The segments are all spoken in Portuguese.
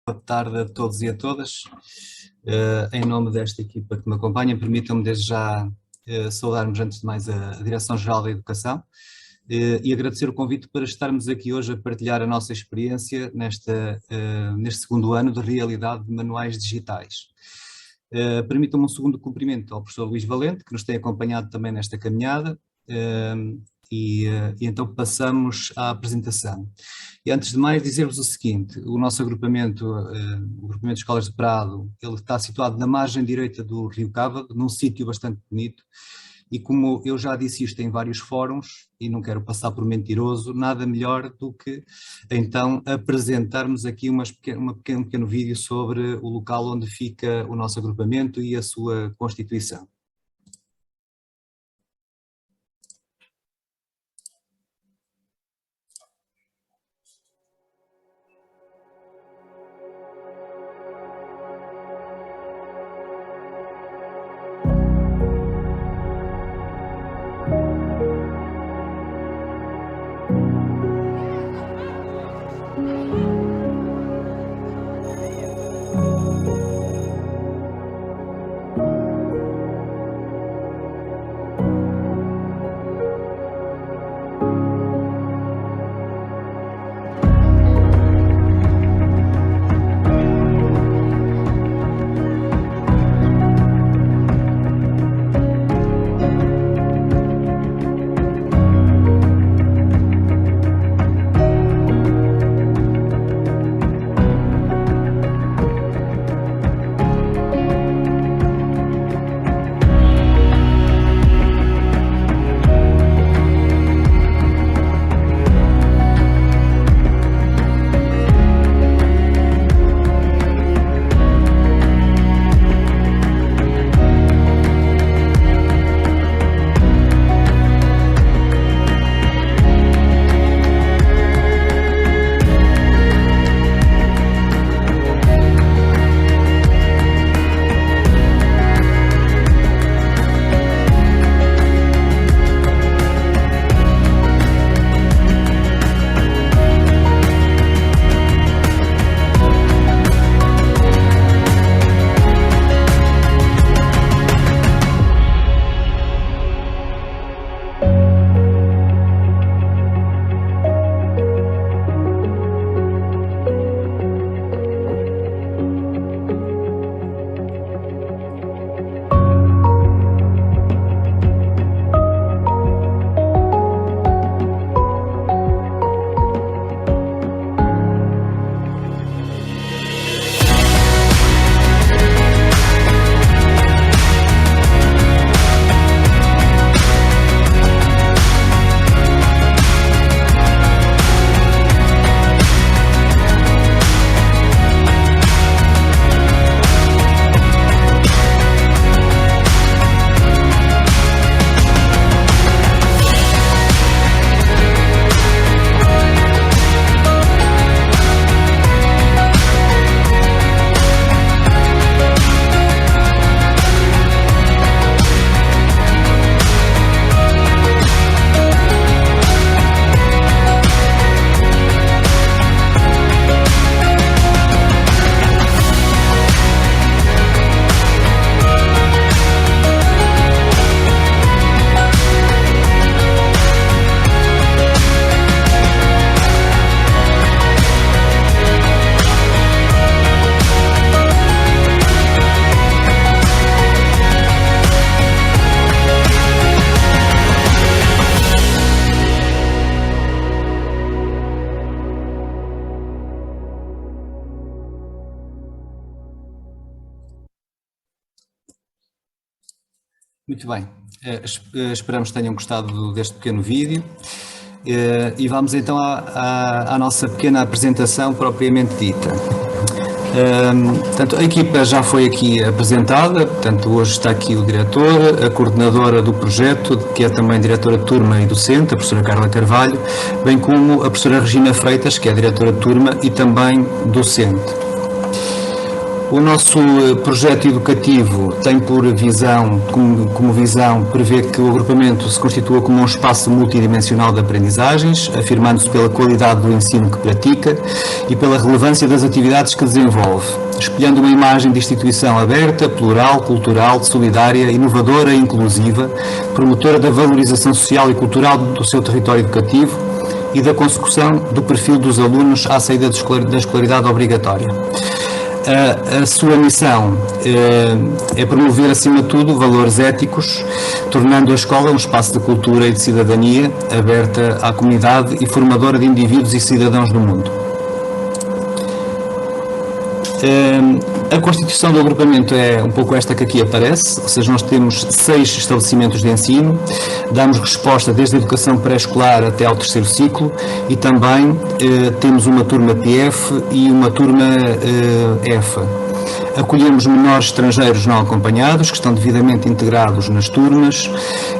Boa tarde a todos e a todas. Em nome desta equipa que me acompanha, permitam-me desde já saudarmos antes de mais a Direção-Geral da Educação e agradecer o convite para estarmos aqui hoje a partilhar a nossa experiência neste segundo ano de realidade de manuais digitais. Permitam-me um segundo cumprimento ao professor Luís Valente, que nos tem acompanhado também nesta caminhada, e então passamos à apresentação. E antes de mais dizer-vos o seguinte: o nosso agrupamento, o agrupamento de escolas de Prado, ele está situado na margem direita do Rio Cávado, num sítio bastante bonito, e como eu já disse isto em vários fóruns, e não quero passar por mentiroso, nada melhor do que então apresentarmos aqui um pequeno vídeo sobre o local onde fica o nosso agrupamento e a sua constituição. Muito bem, esperamos que tenham gostado deste pequeno vídeo e vamos então à nossa pequena apresentação propriamente dita. Portanto, a equipa já foi aqui apresentada, portanto, hoje está aqui o diretor, a coordenadora do projeto, que é também diretora de turma e docente, a professora Carla Carvalho, bem como a professora Regina Freitas, que é a diretora de turma e também docente. O nosso projeto educativo tem por visão, como visão, prevê que o agrupamento se constitua como um espaço multidimensional de aprendizagens, afirmando-se pela qualidade do ensino que pratica e pela relevância das atividades que desenvolve, espelhando uma imagem de instituição aberta, plural, cultural, solidária, inovadora e inclusiva, promotora da valorização social e cultural do seu território educativo e da consecução do perfil dos alunos à saída da escolaridade obrigatória. A sua missão é promover, acima de tudo, valores éticos, tornando a escola um espaço de cultura e de cidadania aberta à comunidade e formadora de indivíduos e cidadãos do mundo. A constituição do agrupamento é um pouco esta que aqui aparece, ou seja, nós temos 6 estabelecimentos de ensino, damos resposta desde a educação pré-escolar até ao 3º ciclo e também temos uma turma PF e uma turma EFA. Acolhemos menores estrangeiros não acompanhados, que estão devidamente integrados nas turmas,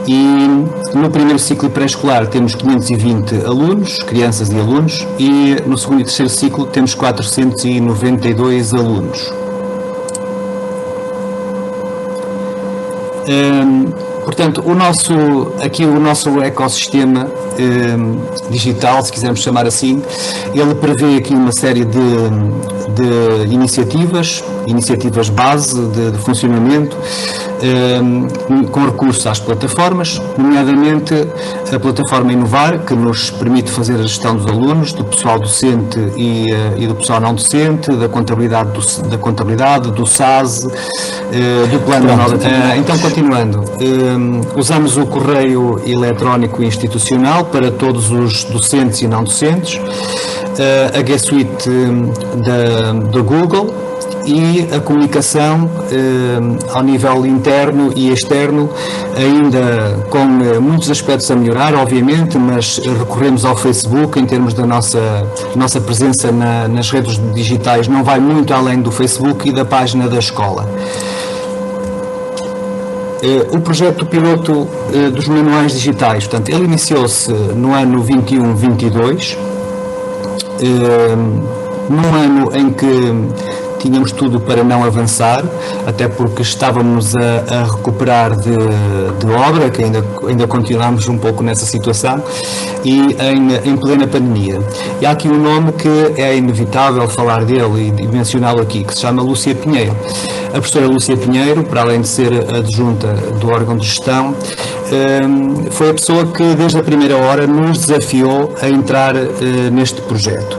e no 1º ciclo pré-escolar temos 520 alunos, crianças e alunos, e no 2º e 3º ciclo temos 492 alunos. Portanto, o nosso ecossistema digital, se quisermos chamar assim, ele prevê aqui uma série de iniciativas base de funcionamento, com recurso às plataformas, nomeadamente a plataforma Inovar, que nos permite fazer a gestão dos alunos, do pessoal docente e do pessoal não docente, da contabilidade, do SAS, do plano. Então, continuando, usamos o correio eletrónico institucional para todos os docentes e não docentes, a G Suite da Google, e a comunicação ao nível interno e externo, ainda com muitos aspectos a melhorar, obviamente, mas recorremos ao Facebook em termos da nossa presença nas redes digitais, não vai muito além do Facebook e da página da escola. O projeto piloto dos manuais digitais, portanto, ele iniciou-se no ano 21-22, num ano em que tínhamos tudo para não avançar, até porque estávamos a recuperar de obra, que ainda continuamos um pouco nessa situação, e em plena pandemia. E há aqui um nome que é inevitável falar dele e mencioná-lo aqui, que se chama Lúcia Pinheiro. A professora Lúcia Pinheiro, para além de ser adjunta do órgão de gestão, foi a pessoa que desde a primeira hora nos desafiou a entrar neste projeto.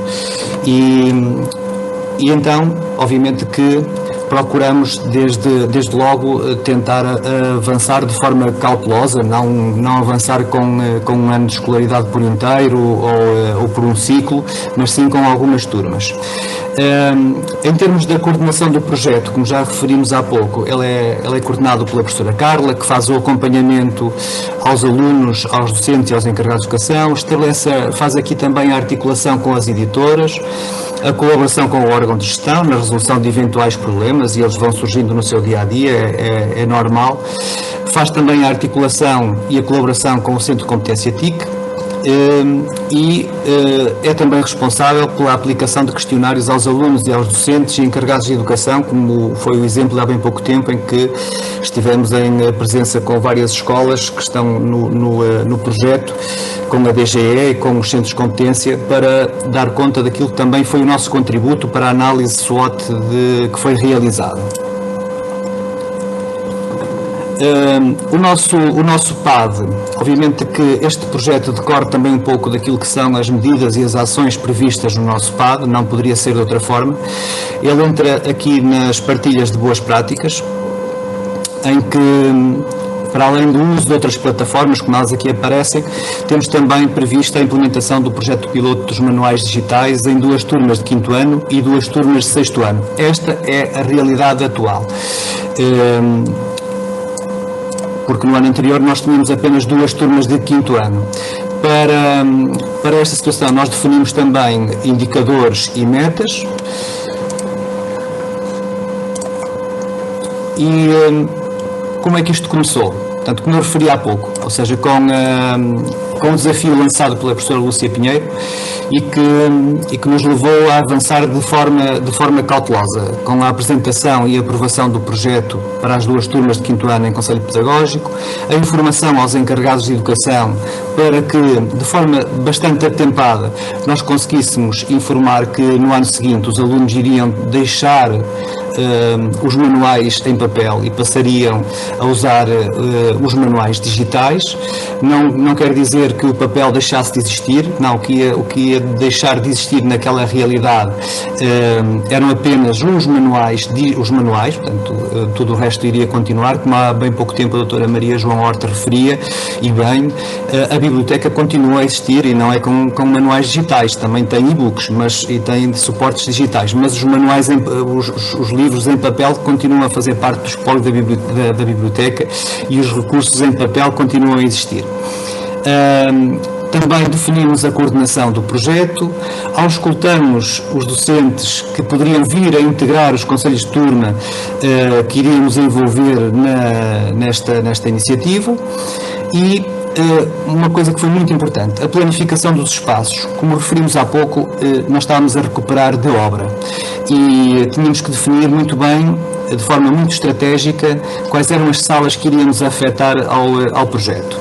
E então, obviamente que procuramos desde logo tentar avançar de forma cautelosa, não avançar com um ano de escolaridade por inteiro ou por um ciclo, mas sim com algumas turmas. Em termos da coordenação do projeto, como já referimos há pouco, ele é coordenado pela professora Carla, que faz o acompanhamento aos alunos, aos docentes e aos encarregados de educação, faz aqui também a articulação com as editoras, a colaboração com o órgão de gestão na resolução de eventuais problemas, e eles vão surgindo no seu dia-a-dia, é normal. Faz também a articulação e a colaboração com o Centro de Competência TIC, e é também responsável pela aplicação de questionários aos alunos e aos docentes e encarregados de educação, como foi o exemplo de há bem pouco tempo, em que estivemos em presença com várias escolas que estão no projeto, com a DGE e com os centros de competência, para dar conta daquilo que também foi o nosso contributo para a análise SWOT que foi realizada. O nosso PAD, obviamente que este projeto decorre também um pouco daquilo que são as medidas e as ações previstas no nosso PAD, não poderia ser de outra forma. Ele entra aqui nas partilhas de boas práticas, em que, para além do uso de outras plataformas, como elas aqui aparecem, temos também prevista a implementação do projeto piloto dos manuais digitais em 2 turmas de 5º ano e 2 turmas de 6º ano. Esta é a realidade atual. Porque no ano anterior nós tínhamos apenas 2 turmas de 5º ano. Para esta situação nós definimos também indicadores e metas. E como é que isto começou? Portanto, como eu referi há pouco, ou seja, com o desafio lançado pela professora Lúcia Pinheiro e que nos levou a avançar de forma cautelosa, com a apresentação e aprovação do projeto para as 2 turmas de 5º ano em Conselho Pedagógico, a informação aos encarregados de educação para que, de forma bastante atempada, nós conseguíssemos informar que no ano seguinte os alunos iriam deixar os manuais em papel e passariam a usar os manuais digitais. Não quer dizer que o papel deixasse de existir, não, o que ia deixar de existir naquela realidade eram apenas os manuais, portanto, tudo o resto iria continuar, como há bem pouco tempo a doutora Maria João Horta referia, e bem, a biblioteca continua a existir e não é com manuais digitais, também tem e-books e tem suportes digitais, mas os manuais, os livros em papel continuam a fazer parte do espólio da biblioteca e os recursos em papel continuam a existir. Também definimos a coordenação do projeto, auscultamos os docentes que poderiam vir a integrar os conselhos de turma que iríamos envolver nesta iniciativa e uma coisa que foi muito importante, a planificação dos espaços. Como referimos há pouco, nós estávamos a recuperar de obra e tínhamos que definir muito bem, de forma muito estratégica, quais eram as salas que iríamos afetar ao projeto.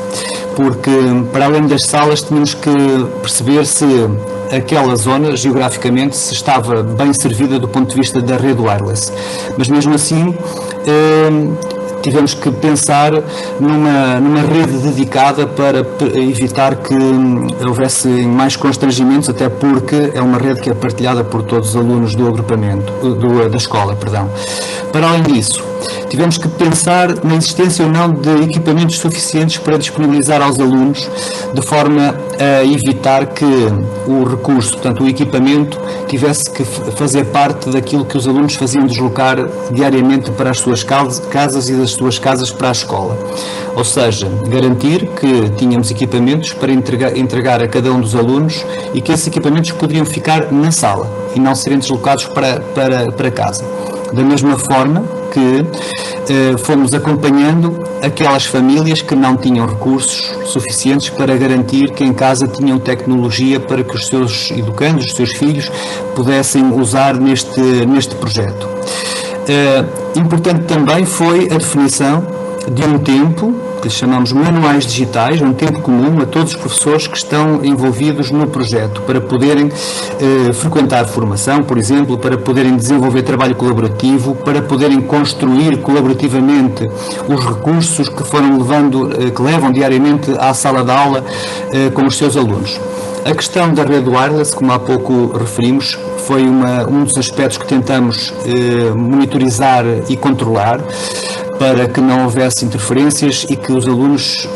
Porque, para além das salas, tínhamos que perceber se aquela zona, geograficamente, se estava bem servida do ponto de vista da rede wireless. Mas, mesmo assim, tivemos que pensar numa rede dedicada para evitar que houvesse mais constrangimentos, até porque é uma rede que é partilhada por todos os alunos do agrupamento, da escola, perdão. Para além disso, tivemos que pensar na existência ou não de equipamentos suficientes para disponibilizar aos alunos, de forma a evitar que o recurso, portanto o equipamento, tivesse que fazer parte daquilo que os alunos faziam deslocar diariamente para as suas casas e das suas casas para a escola. Ou seja, garantir que tínhamos equipamentos para entregar a cada um dos alunos e que esses equipamentos poderiam ficar na sala e não serem deslocados para casa. Da mesma forma que fomos acompanhando aquelas famílias que não tinham recursos suficientes para garantir que em casa tinham tecnologia para que os seus educandos, os seus filhos, pudessem usar neste projeto. Importante também foi a definição de um tempo, que chamamos manuais digitais, um tempo comum a todos os professores que estão envolvidos no projeto, para poderem frequentar formação, por exemplo, para poderem desenvolver trabalho colaborativo, para poderem construir colaborativamente os recursos que levam diariamente à sala de aula com os seus alunos. A questão da rede wireless, como há pouco referimos, foi um dos aspectos que tentamos monitorizar e controlar, para que não houvesse interferências e que os alunos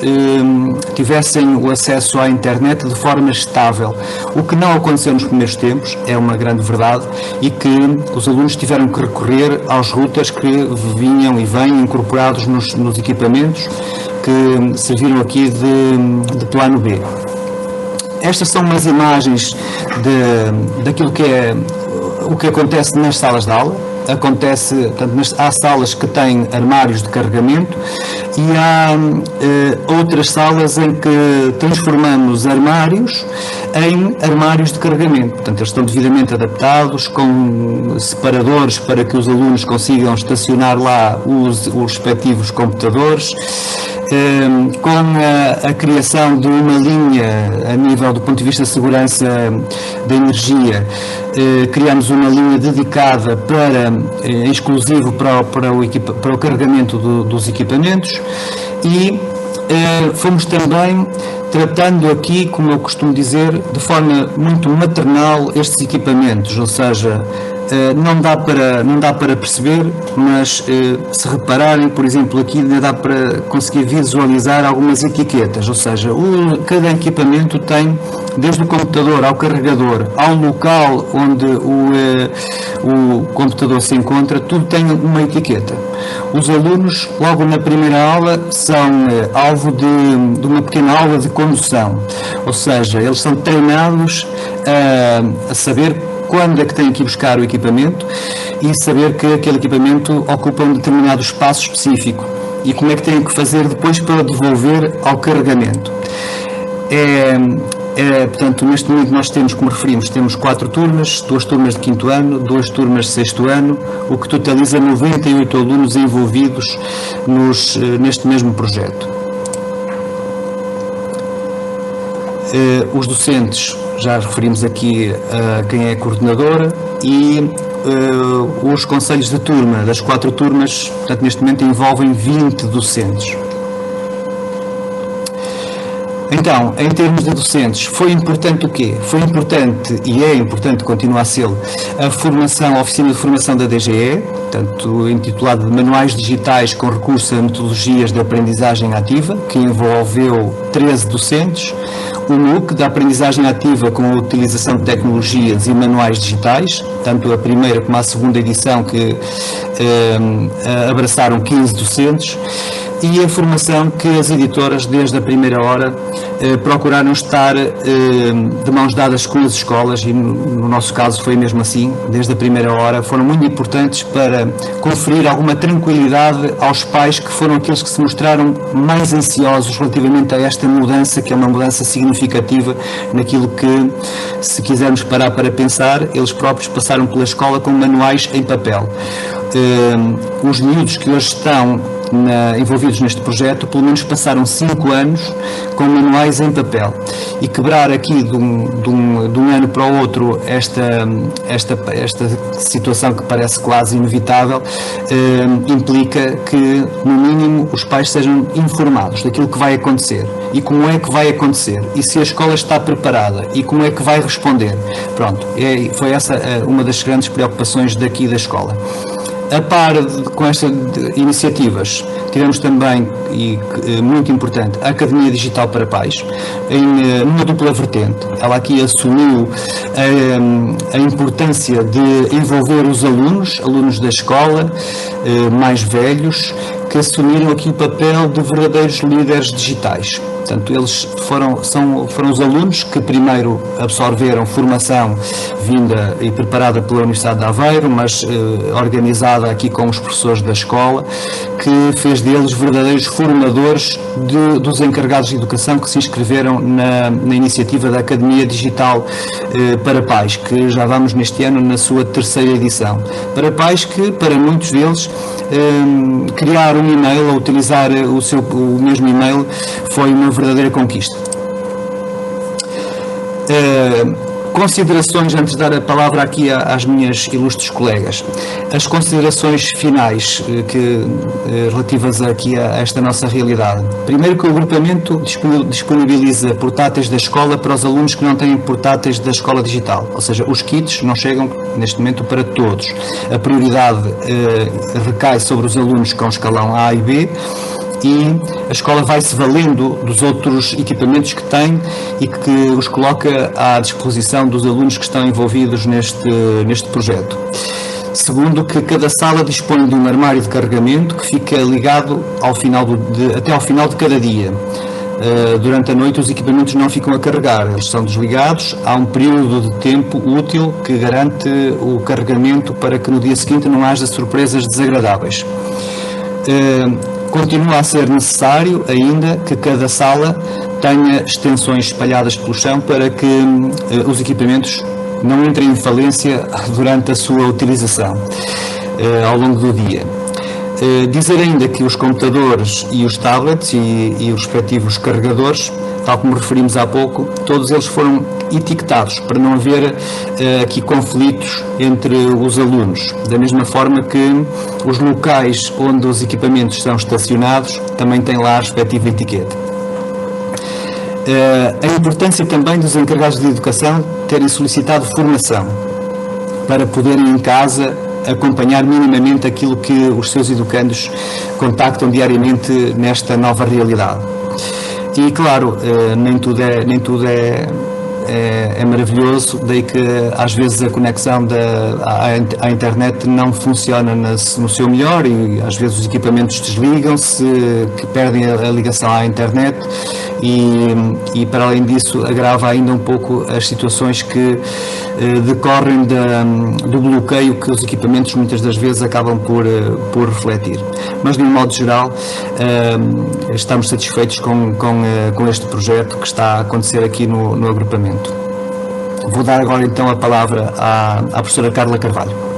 tivessem o acesso à internet de forma estável, o que não aconteceu nos primeiros tempos, é uma grande verdade, e que os alunos tiveram que recorrer aos routers que vinham e vêm incorporados nos equipamentos que serviram aqui de plano B. Estas são umas imagens daquilo que é o que acontece nas salas de aula. Portanto, há salas que têm armários de carregamento e há outras salas em que transformamos armários em armários de carregamento. Portanto, eles estão devidamente adaptados, com separadores para que os alunos consigam estacionar lá os respectivos computadores, com a criação de uma linha a nível do ponto de vista de segurança da energia. Criamos uma linha dedicada exclusivo para o carregamento dos equipamentos e fomos também tratando aqui, como eu costumo dizer, de forma muito maternal estes equipamentos, ou seja, não dá para perceber, mas se repararem, por exemplo, aqui ainda dá para conseguir visualizar algumas etiquetas, ou seja, cada equipamento tem, desde o computador ao carregador, ao local onde o computador se encontra, tudo tem uma etiqueta. Os alunos, logo na primeira aula, são alvo de uma pequena aula de condução, ou seja, eles são treinados a saber quando é que têm que ir buscar o equipamento e saber que aquele equipamento ocupa um determinado espaço específico. e como é que têm que fazer depois para devolver ao carregamento. Portanto, neste momento nós temos, como referimos, temos 4 turmas, 2 turmas de 5º ano, 2 turmas de 6º ano, o que totaliza 98 alunos envolvidos neste mesmo projeto. Os docentes, já referimos aqui a quem é a coordenadora, e os conselhos de turma das 4 turmas, portanto, neste momento envolvem 20 docentes. Então, em termos de docentes, foi importante o quê? Foi importante, e é importante, continua a ser, a oficina de formação da DGE, portanto, intitulada de Manuais Digitais com Recurso a Metodologias de Aprendizagem Ativa, que envolveu 13 docentes, o MOOC, da Aprendizagem Ativa com a Utilização de Tecnologias e Manuais Digitais, tanto a primeira como a segunda edição, que abraçaram 15 docentes, e a formação que as editoras, desde a primeira hora, procuraram estar de mãos dadas com as escolas, e no nosso caso foi mesmo assim, desde a primeira hora, foram muito importantes para conferir alguma tranquilidade aos pais, que foram aqueles que se mostraram mais ansiosos relativamente a esta mudança, que é uma mudança significativa naquilo que, se quisermos parar para pensar, eles próprios passaram pela escola com manuais em papel. Os miúdos que hoje estão envolvidos neste projeto, pelo menos passaram 5 anos com manuais em papel, e quebrar aqui de um ano para o outro esta situação que parece quase inevitável, implica que, no mínimo, os pais sejam informados daquilo que vai acontecer e como é que vai acontecer, e se a escola está preparada e como é que vai responder. Pronto, foi essa uma das grandes preocupações daqui da escola. A par com estas iniciativas, tivemos também, e muito importante, a Academia Digital para Pais, numa dupla vertente. Ela aqui assumiu a importância de envolver os alunos da escola, mais velhos, que assumiram aqui o papel de verdadeiros líderes digitais. Portanto, eles foram os alunos que primeiro absorveram formação vinda e preparada pela Universidade de Aveiro, mas organizada aqui com os professores da escola, que fez deles verdadeiros formadores dos encarregados de educação que se inscreveram na iniciativa da Academia Digital para Pais, que já vamos neste ano na sua 3ª edição. Para pais que, para muitos deles, criar um e-mail ou utilizar o mesmo e-mail foi uma verdadeira conquista. Considerações, antes de dar a palavra aqui às minhas ilustres colegas. As considerações finais relativas aqui a esta nossa realidade. Primeiro, que o agrupamento disponibiliza portáteis da escola para os alunos que não têm portáteis da escola digital, ou seja, os kits não chegam neste momento para todos. A prioridade recai sobre os alunos com escalão A e B, e a escola vai-se valendo dos outros equipamentos que tem e que os coloca à disposição dos alunos que estão envolvidos neste projeto. Segundo, que cada sala dispõe de um armário de carregamento que fica ligado até ao final de cada dia. Durante a noite os equipamentos não ficam a carregar, eles são desligados, há um período de tempo útil que garante o carregamento para que no dia seguinte não haja surpresas desagradáveis. Continua a ser necessário ainda que cada sala tenha extensões espalhadas pelo chão para que os equipamentos não entrem em falência durante a sua utilização ao longo do dia. Dizer ainda que os computadores e os tablets e os respectivos carregadores, tal como referimos há pouco, todos eles foram etiquetados para não haver aqui conflitos entre os alunos, da mesma forma que os locais onde os equipamentos são estacionados também têm lá a respectiva etiqueta. A importância também dos encarregados de educação terem solicitado formação para poderem em casa acompanhar minimamente aquilo que os seus educandos contactam diariamente nesta nova realidade. E claro, nem tudo é maravilhoso, daí que às vezes a conexão à internet não funciona no seu melhor e às vezes os equipamentos desligam-se, que perdem a ligação à internet, e para além disso agrava ainda um pouco as situações que decorrem do bloqueio que os equipamentos muitas das vezes acabam por refletir. Mas de um modo geral estamos satisfeitos com este projeto que está a acontecer aqui no agrupamento. Vou dar agora então a palavra à professora Carla Carvalho.